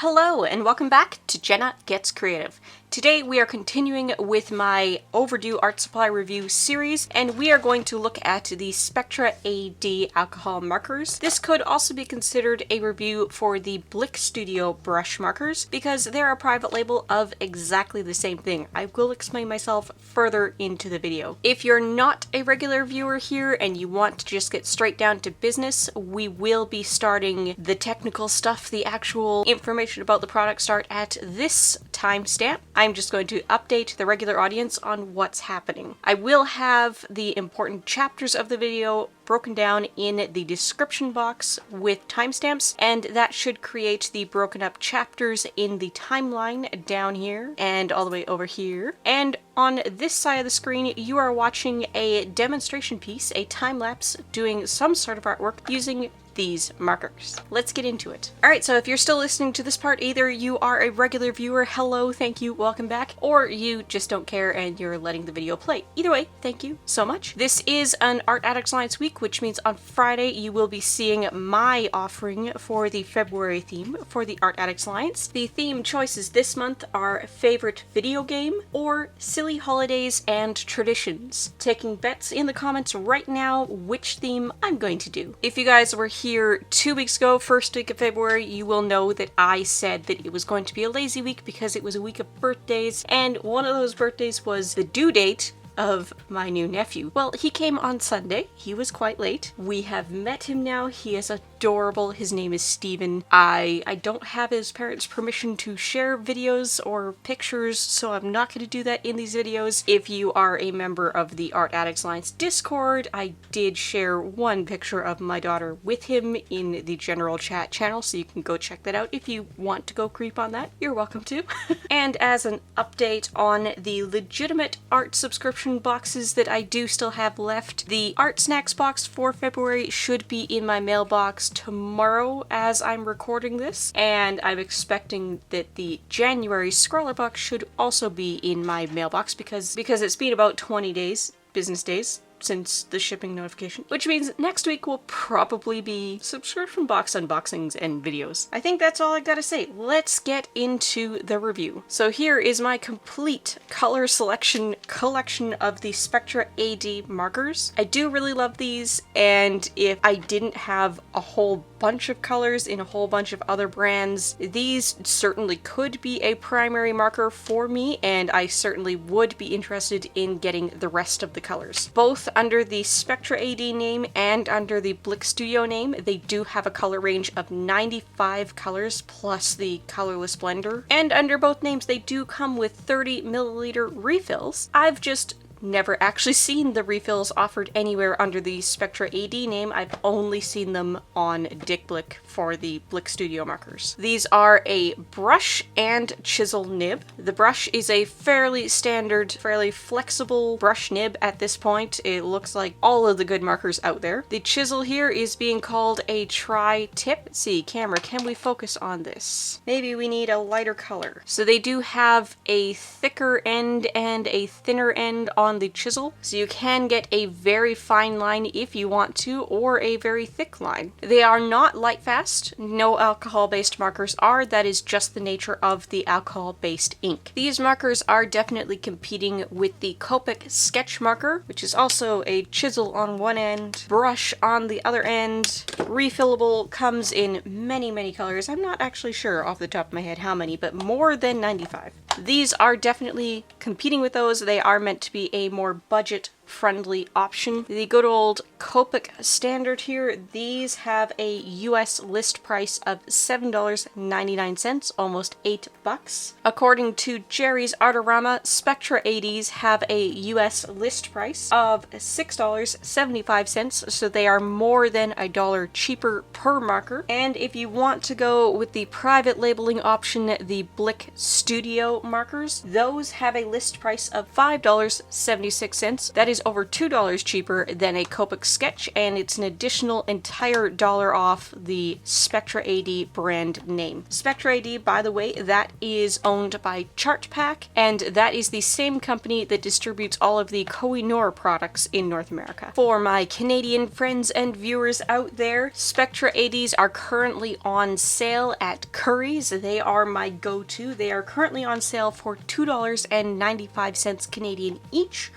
Hello and welcome back to Jenna Gets Creative. Today we are continuing with my Overdue Art Supply Review series, and we are going to look at the Spectra AD alcohol markers. This could also be considered a review for the Blick Studio brush markers because they're a private label of exactly the same thing. I will explain myself further into the video. If you're not a regular viewer here and you want to just get straight down to business, we will be starting the technical stuff, the actual information about the product start at this timestamp. I'm just going to update the regular audience on what's happening. I will have the important chapters of the video broken down in the description box with timestamps, and that should create the broken up chapters in the timeline down here and all the way over here. And on this side of the screen, you are watching a demonstration piece, a time-lapse doing some sort of artwork using these markers. Let's get into it. Alright, so if you're still listening to this part, either you are a regular viewer, hello, thank you, welcome back, or you just don't care and you're letting the video play. Either way, thank you so much. This is an Art Addicts Alliance week, which means on Friday you will be seeing my offering for the February theme for the Art Addicts Alliance. The theme choices this month are favorite video game or silly holidays and traditions. Taking bets in the comments right now which theme I'm going to do. If you guys were here 2 weeks ago, first week of February, you will know that I said that it was going to be a lazy week because it was a week of birthdays, and one of those birthdays was the due date of my new nephew. Well, he came on Sunday. He was quite late. We have met him now. He is adorable. His name is Steven. I don't have his parents' permission to share videos or pictures, so I'm not going to do that in these videos. If you are a member of the Art Addicts Alliance Discord, I did share one picture of my daughter with him in the general chat channel, so you can go check that out if you want to go creep on that. You're welcome to. And as an update on the legitimate art subscription boxes that I do still have left, the Art Snacks box for February should be in my mailbox tomorrow as I'm recording this, and I'm expecting that the January Scrawler box should also be in my mailbox because it's been about 20 days, business days, since the shipping notification, which means next week will probably be subscription box unboxings and videos. I think that's all I gotta say. Let's get into the review. So here is my complete color selection collection of the Spectra AD markers. I do really love these, and if I didn't have a whole bunch of colors in a whole bunch of other brands, these certainly could be a primary marker for me, and I certainly would be interested in getting the rest of the colors. Both under the Spectra AD name and under the Blick Studio name, they do have a color range of 95 colors plus the colorless blender. And under both names, they do come with 30 milliliter refills. I've just never actually seen the refills offered anywhere under the Spectra AD name. I've only seen them on Dick Blick for the Blick Studio markers. These are a brush and chisel nib. The brush is a fairly standard, fairly flexible brush nib at this point. It looks like all of the good markers out there. The chisel here is being called a tri-tip. Let's see, camera, can we focus on this? Maybe we need a lighter color. So they do have a thicker end and a thinner end on the chisel, so you can get a very fine line if you want to, or a very thick line. They are not light fast. No alcohol-based markers are. That is just the nature of the alcohol-based ink. These markers are definitely competing with the Copic sketch marker, which is also a chisel on one end, brush on the other end. Refillable, comes in many colors. I'm not actually sure off the top of my head how many, but more than 95. These are definitely competing with those. They are meant to be a more budget-friendly option. The good old Copic standard here, these have a US list price of $7.99, almost $8. According to Jerry's Artorama, Spectra ADs have a US list price of $6.75, so they are more than $1 cheaper per marker. And if you want to go with the private labeling option, the Blick Studio markers, those have a list price of $5.76. That is is over $2 cheaper than a Copic Sketch, and it's an additional entire $1 off the Spectra AD brand name. Spectra AD, by the way, that is owned by Chartpak, and that is the same company that distributes all of the Koh-I-Noor products in North America. For my Canadian friends and viewers out there, Spectra ADs are currently on sale at Curry's. They are my go-to. They are currently on sale for $2.95 Canadian each,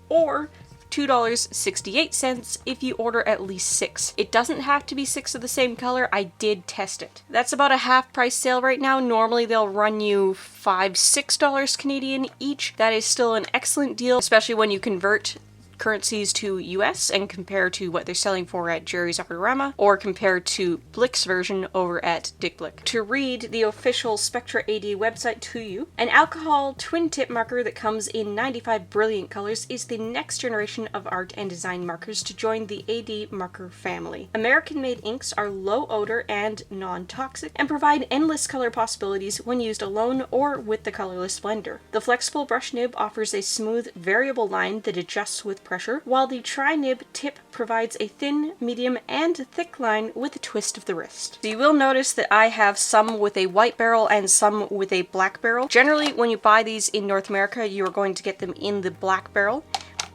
or $2.68 if you order at least 6. It doesn't have to be 6 of the same color. I did test it. That's about a half price sale right now. Normally they'll run you $5-6 Canadian each. That is still an excellent deal, especially when you convert currencies to US and compare to what they're selling for at Jerry's Artorama, or compare to Blick's version over at Dick Blick. To read the official Spectra AD website to you, an alcohol twin tip marker that comes in 95 brilliant colors is the next generation of art and design markers to join the AD marker family. American-made inks are low odor and non-toxic and provide endless color possibilities when used alone or with the colorless blender. The flexible brush nib offers a smooth, variable line that adjusts with pressure, while the Tri-Nib tip provides a thin, medium, and thick line with a twist of the wrist. So you will notice that I have some with a white barrel and some with a black barrel. Generally, when you buy these in North America, you are going to get them in the black barrel.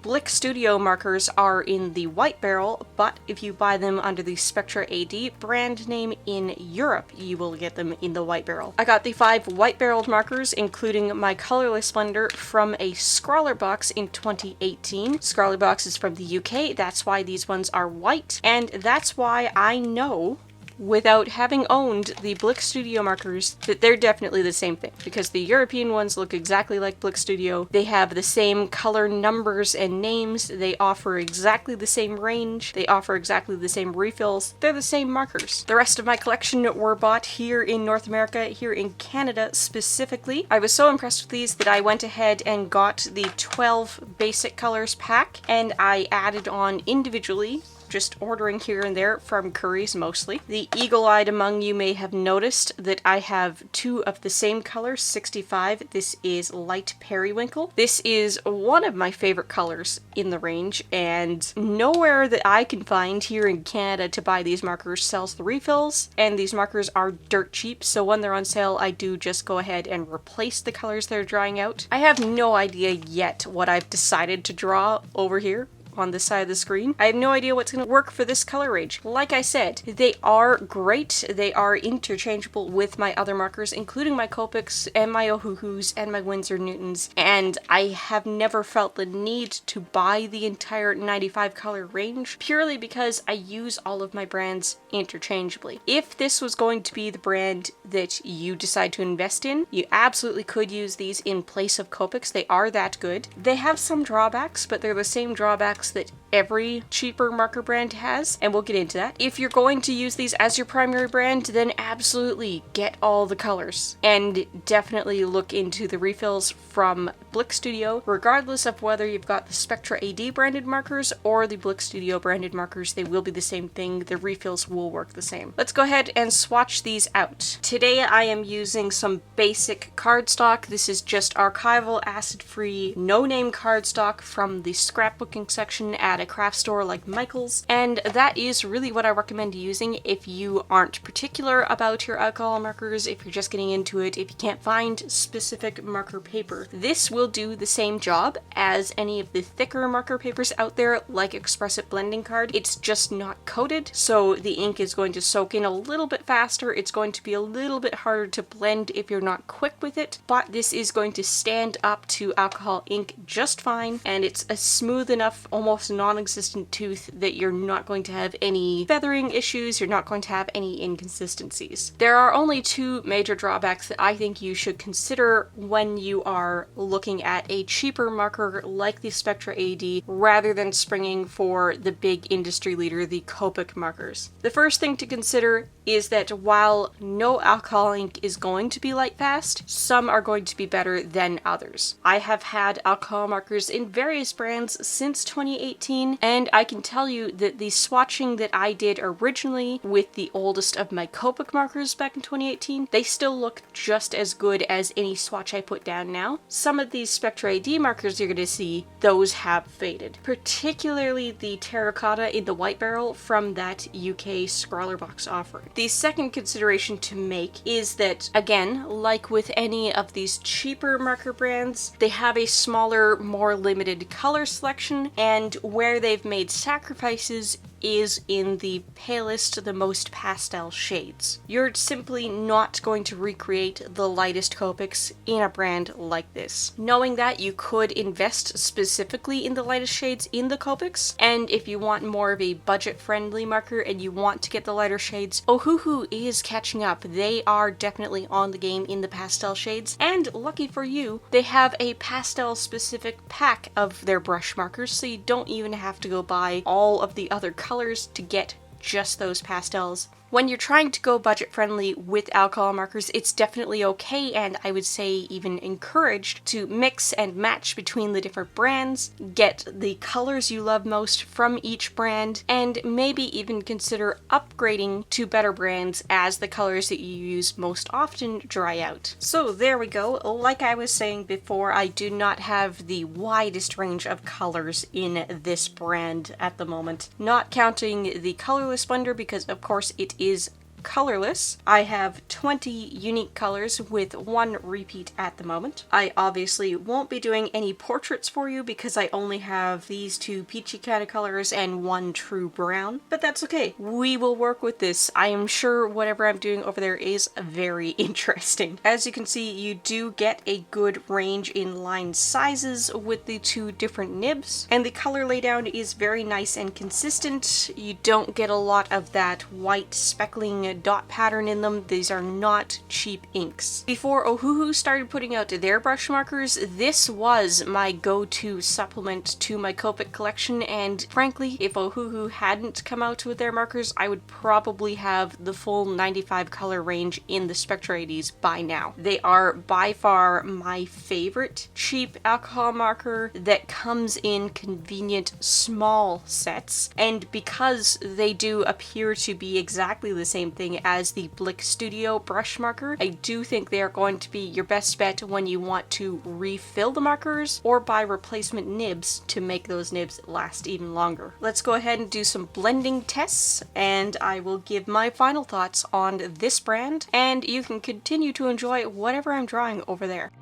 Blick Studio markers are in the white barrel, but if you buy them under the Spectra AD brand name in Europe, you will get them in the white barrel. I got the 5 white-barreled markers, including my colorless blender, from a Scrawler box in 2018. Scrawler box is from the UK, that's why these ones are white, and that's why I know, without having owned the Blick Studio markers, that they're definitely the same thing, because the European ones look exactly like Blick Studio. They have the same color numbers and names, they offer exactly the same range, they offer exactly the same refills, they're the same markers. The rest of my collection were bought here in North America, here in Canada specifically. I was so impressed with these that I went ahead and got the 12 basic colors pack, and I added on individually, just ordering here and there from Curry's mostly. The eagle-eyed among you may have noticed that I have 2 of the same color, 65. This is light periwinkle. This is one of my favorite colors in the range, and nowhere that I can find here in Canada to buy these markers sells the refills, and these markers are dirt cheap, so when they're on sale I do just go ahead and replace the colors that are drying out. I have no idea yet what I've decided to draw over here on this side of the screen. I have no idea what's going to work for this color range. Like I said, they are great. They are interchangeable with my other markers, including my Copics and my Ohuhus and my Winsor Newtons, and I have never felt the need to buy the entire 95 color range, purely because I use all of my brands interchangeably. If this was going to be the brand that you decide to invest in, you absolutely could use these in place of Copics. They are that good. They have some drawbacks, but they're the same drawbacks that every cheaper marker brand has, and we'll get into that. If you're going to use these as your primary brand, then absolutely get all the colors, and definitely look into the refills from Blick Studio. Regardless of whether you've got the Spectra AD branded markers or the Blick Studio branded markers, they will be the same thing. The refills will work the same. Let's go ahead and swatch these out. Today I am using some basic cardstock. This is just archival, acid-free, no-name cardstock from the scrapbooking section at a craft store like Michael's, and that is really what I recommend using if you aren't particular about your alcohol markers, if you're just getting into it, if you can't find specific marker paper. This will do the same job as any of the thicker marker papers out there, like Express It Blending Card. It's just not coated, so the ink is going to soak in a little bit faster. It's going to be a little bit harder to blend if you're not quick with it, but this is going to stand up to alcohol ink just fine, and it's a smooth enough, almost non-existent tooth that you're not going to have any feathering issues, you're not going to have any inconsistencies. There are only 2 major drawbacks that I think you should consider when you are looking at a cheaper marker like the Spectra AD rather than springing for the big industry leader, the Copic markers. The first thing to consider is that while no alcohol ink is going to be light fast, some are going to be better than others. I have had alcohol markers in various brands since 2018, and I can tell you that the swatching that I did originally with the oldest of my Copic markers back in 2018, they still look just as good as any swatch I put down now. Some of these Spectra AD markers you're going to see, those have faded. Particularly the terracotta in the white barrel from that UK Scrawler box offer. The second consideration to make is that, again, like with any of these cheaper marker brands, they have a smaller, more limited color selection, and where they've made sacrifices is in the palest, the most pastel shades. You're simply not going to recreate the lightest Copics in a brand like this. Knowing that, you could invest specifically in the lightest shades in the Copics, and if you want more of a budget-friendly marker and you want to get the lighter shades, Ohuhu is catching up. They are definitely on the game in the pastel shades, and lucky for you, they have a pastel-specific pack of their brush markers, so you don't even have to go buy all of the other colors to get just those pastels. When you're trying to go budget friendly with alcohol markers, it's definitely okay, and I would say even encouraged, to mix and match between the different brands, get the colors you love most from each brand, and maybe even consider upgrading to better brands as the colors that you use most often dry out. So there we go. Like I was saying before, I do not have the widest range of colors in this brand at the moment. Not counting the colorless blender, because of course it is colorless. I have 20 unique colors with one repeat at the moment. I obviously won't be doing any portraits for you because I only have these two peachy kind of colors and one true brown, but that's okay. We will work with this. I am sure whatever I'm doing over there is very interesting. As you can see, you do get a good range in line sizes with the two different nibs, and the color laydown is very nice and consistent. You don't get a lot of that white speckling dot pattern in them. These are not cheap inks. Before Ohuhu started putting out their brush markers, this was my go-to supplement to my Copic collection, and frankly, if Ohuhu hadn't come out with their markers, I would probably have the full 95 color range in the Spectra ADs by now. They are by far my favorite cheap alcohol marker that comes in convenient small sets, and because they do appear to be exactly the same thing as the Blick Studio brush marker, I do think they are going to be your best bet when you want to refill the markers or buy replacement nibs to make those nibs last even longer. Let's go ahead and do some blending tests, and I will give my final thoughts on this brand, and you can continue to enjoy whatever I'm drawing over there.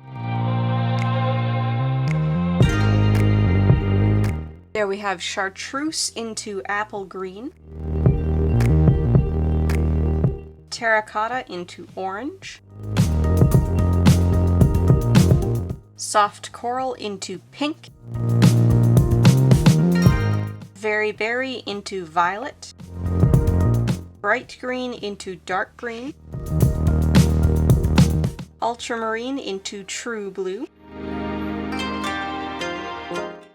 There we have chartreuse into apple green, terracotta into orange, soft coral into pink, very berry into violet, bright green into dark green, ultramarine into true blue,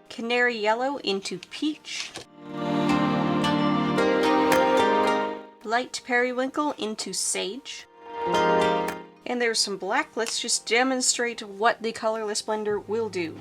canary yellow into peach, light periwinkle into sage, and there's some black. Let's just demonstrate what the colorless blender will do.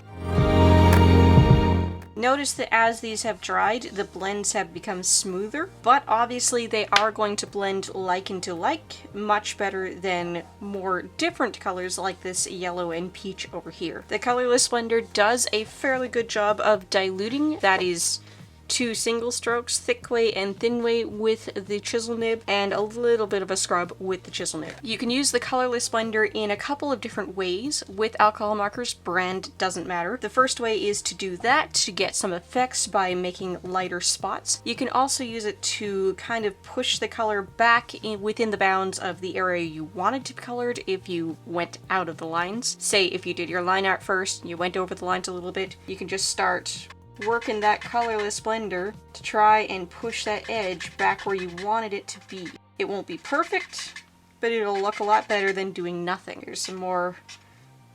Notice that as these have dried, the blends have become smoother, but obviously they are going to blend like into like much better than more different colors like this yellow and peach over here. The colorless blender does a fairly good job of diluting, that is, two single strokes, thick way and thin way with the chisel nib, and a little bit of a scrub with the chisel nib. You can use the colorless blender in a couple of different ways with alcohol markers. Brand doesn't matter. The first way is to do that to get some effects by making lighter spots. You can also use it to kind of push the color back within the bounds of the area you wanted to be colored if you went out of the lines. Say if you did your line art first and you went over the lines a little bit, you can just start working that colorless blender to try and push that edge back where you wanted it to be. It won't be perfect, but it'll look a lot better than doing nothing. Here's some more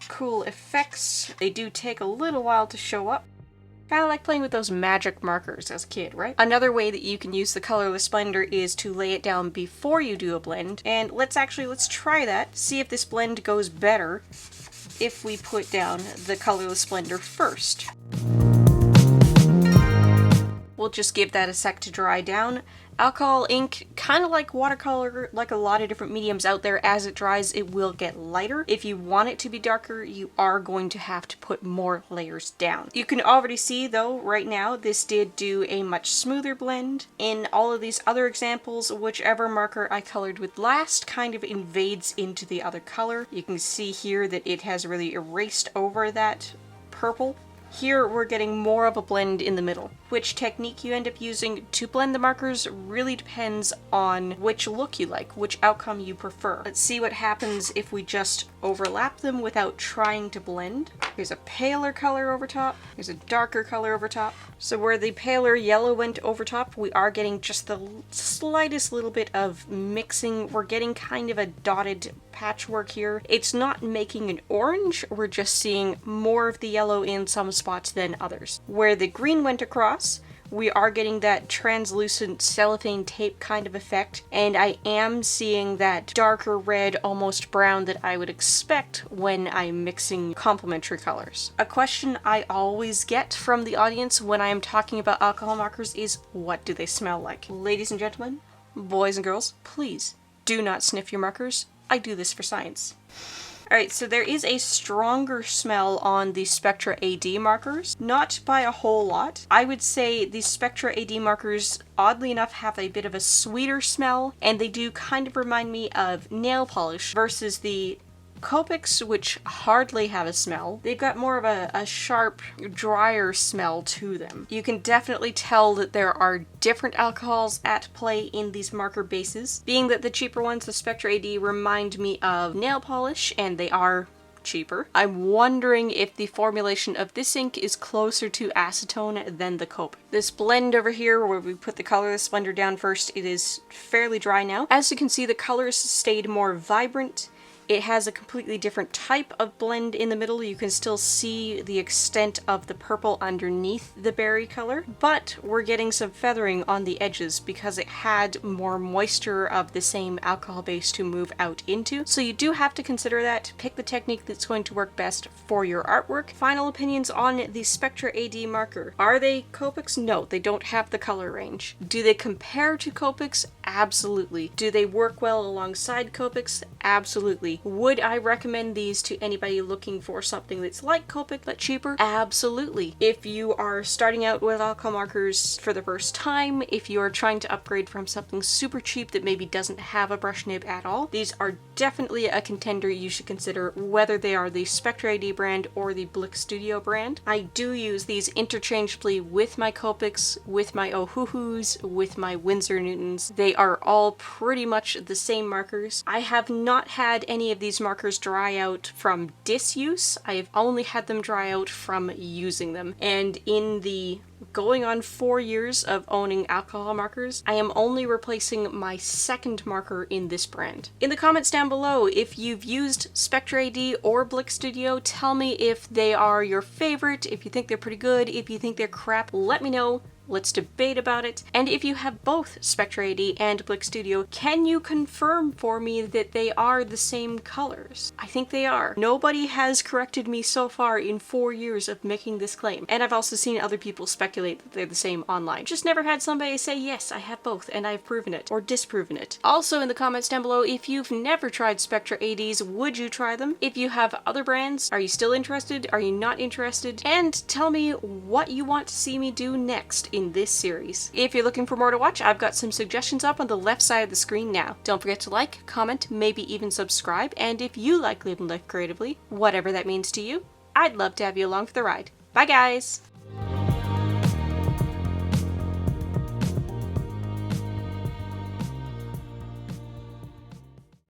cool effects. They do take a little while to show up, Kind of like playing with those magic markers as a kid, right? Another way that you can use the colorless blender is to lay it down before you do a blend. And let's try that. See if this blend goes better if we put down the colorless blender first. We'll just give that a sec to dry down. Alcohol ink, kind of like watercolor, like a lot of different mediums out there, as it dries it will get lighter. If you want it to be darker, you are going to have to put more layers down. You can already see though, right now, this did do a much smoother blend. In all of these other examples, whichever marker I colored with last kind of invades into the other color. You can see here that it has really erased over that purple. Here we're getting more of a blend in the middle. Which technique you end up using to blend the markers really depends on which look you like, which outcome you prefer. Let's see what happens if we just overlap them without trying to blend. Here's a paler color over top, here's a darker color over top. So where the paler yellow went over top, we are getting just the slightest little bit of mixing. We're getting kind of a dotted patchwork here. It's not making an orange, we're just seeing more of the yellow in some spots than others. Where the green went across, we are getting that translucent cellophane tape kind of effect, and I am seeing that darker red, almost brown that I would expect when I'm mixing complementary colors. A question I always get from the audience when I am talking about alcohol markers is, what do they smell like? Ladies and gentlemen, boys and girls, please do not sniff your markers. I do this for science. Alright, so there is a stronger smell on the Spectra AD markers, not by a whole lot. I would say the Spectra AD markers, oddly enough, have a bit of a sweeter smell, and they do kind of remind me of nail polish versus the Copics, which hardly have a smell. They've got more of a sharp, drier smell to them. You can definitely tell that there are different alcohols at play in these marker bases. Being that the cheaper ones, the Spectra AD, remind me of nail polish, and they are cheaper. I'm wondering if the formulation of this ink is closer to acetone than the Copic. This blend over here, where we put the colorless blender down first, it is fairly dry now. As you can see, the colors stayed more vibrant. It has a completely different type of blend in the middle. You can still see the extent of the purple underneath the berry color, but we're getting some feathering on the edges because it had more moisture of the same alcohol base to move out into. So you do have to consider that. Pick the technique that's going to work best for your artwork. Final opinions on the Spectra AD marker. Are they Copics? No, they don't have the color range. Do they compare to Copics? Absolutely. Do they work well alongside Copics? Absolutely. Would I recommend these to anybody looking for something that's like Copic but cheaper? Absolutely. If you are starting out with alcohol markers for the first time, if you are trying to upgrade from something super cheap that maybe doesn't have a brush nib at all, these are definitely a contender you should consider, whether they are the Spectra AD brand or the Blick Studio brand. I do use these interchangeably with my Copics, with my Ohuhus, with my Winsor Newtons. They are all pretty much the same markers. I have not had any of these markers dry out from disuse. I have only had them dry out from using them. And in the going on 4 years of owning alcohol markers, I am only replacing my second marker in this brand. In the comments down below, if you've used Spectra AD or Blick Studio, tell me if they are your favorite, if you think they're pretty good, if you think they're crap, let me know. Let's debate about it. And if you have both Spectra AD and Blick Studio, can you confirm for me that they are the same colors? I think they are. Nobody has corrected me so far in 4 years of making this claim. And I've also seen other people speculate that they're the same online. Just never had somebody say, yes, I have both, and I've proven it, or disproven it. Also in the comments down below, if you've never tried Spectra ADs, would you try them? If you have other brands, are you still interested? Are you not interested? And tell me what you want to see me do next in this series. If you're looking for more to watch, I've got some suggestions up on the left side of the screen now. Don't forget to like, comment, maybe even subscribe, and if you like living life creatively, whatever that means to you, I'd love to have you along for the ride. Bye guys!